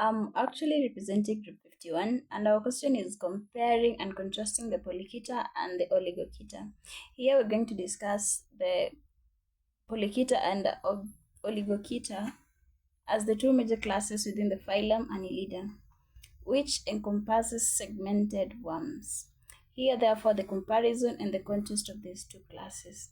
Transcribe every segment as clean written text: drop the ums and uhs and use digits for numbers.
I'm actually representing group 51, and our question is comparing and contrasting the polychaeta and the oligochaeta. Here we're going to discuss the polychaeta and oligochaeta as the two major classes within the phylum Annelida, which encompasses segmented worms. Here, therefore, the comparison and the contrast of these two classes.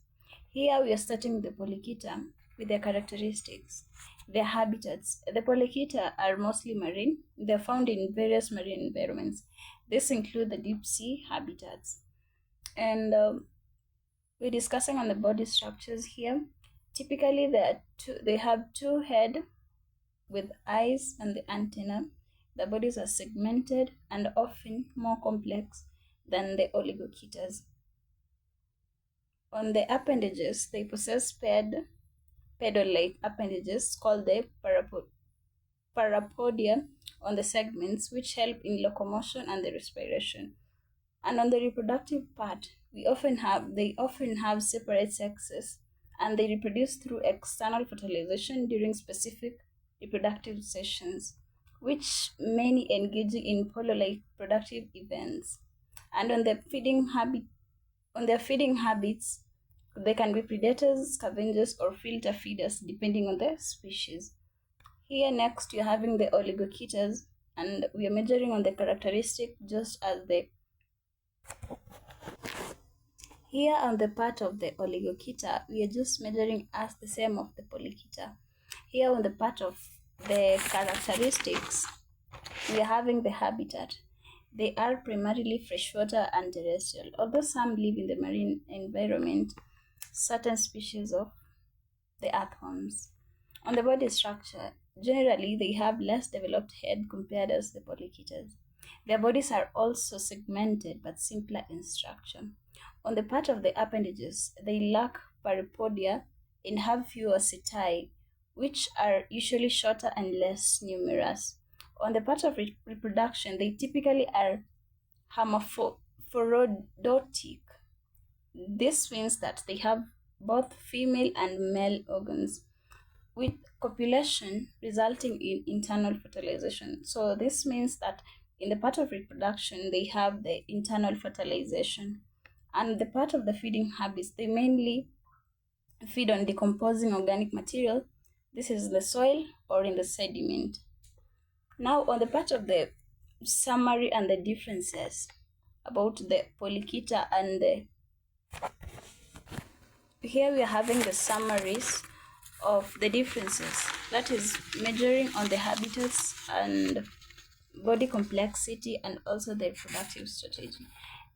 Here we are starting with the polychaeta with their characteristics. Their habitats. The polychaeta are mostly marine. They are found in various marine environments. This include the deep sea habitats. And we're discussing on the body structures here. Typically, they have two heads with eyes and the antenna. The bodies are segmented and often more complex than the oligochaetas. On the appendages, they possess pedal-like appendages called the parapodia on the segments, which help in locomotion and the respiration. And on the reproductive part, they often have separate sexes, and they reproduce through external fertilization during specific reproductive sessions, which many engaging in polio-like productive events. And on their feeding habits, they can be predators, scavengers, or filter feeders depending on the species. Here next you're having the oligochaetas, and we are measuring on the characteristic just as here on the part of the oligochaeta, we are just measuring as the same of the polychaeta. Here on the part of the characteristics, we are having the habitat. They are primarily freshwater and terrestrial. Although some live in the marine environment, certain species of the earthworms. On the body structure, generally they have less developed head compared as the polychaetas. Their bodies are also segmented but simpler in structure. On the part of the appendages, they lack parapodia and have fewer setae, which are usually shorter and less numerous. On the part of reproduction, they typically are hermaphroditic. This means that they have both female and male organs, with copulation resulting in internal fertilization. So this means that in the part of reproduction, they have the internal fertilization. And the part of the feeding habits, they mainly feed on decomposing organic material. This is the soil or in the sediment. Now, on the part of the summary and the differences about the polychaeta and here we are having the summaries of the differences, that is measuring on the habitats and body complexity and also the reproductive strategy.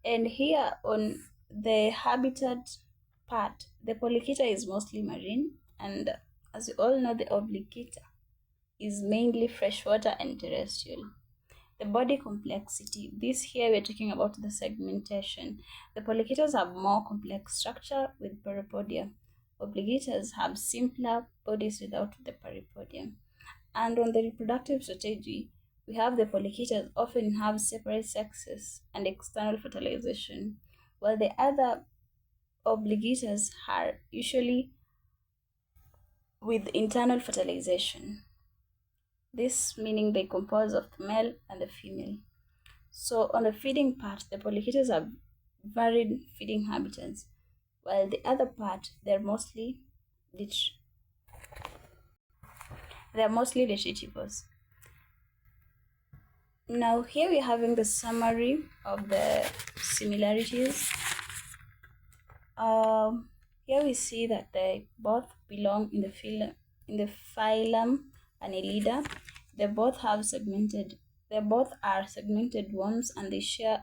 And here on the habitat part, the polychaeta is mostly marine, and as you all know, the oligochaeta is mainly freshwater and terrestrial. The body complexity, this here we're talking about the segmentation. The polychaetas have more complex structure with parapodia. Oligochaetas have simpler bodies without the parapodia. And on the reproductive strategy, we have the polychaetas often have separate sexes and external fertilization, while the other oligochaetas are usually with internal fertilization. This meaning they compose of the male and the female. So on the feeding part, the polychaetas have varied feeding habitats, while the other part they're mostly deciduous. Now here we're having the summary of the similarities. Here we see that they both belong in the phylum Annelida. They both are segmented worms, and they share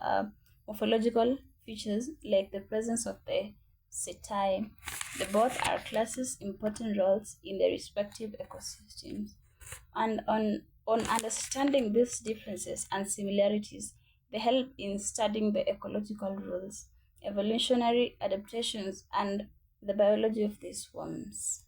morphological features like the presence of the setae. They both are classes important roles in their respective ecosystems. And on understanding these differences and similarities, they help in studying the ecological rules, evolutionary adaptations, and the biology of these worms.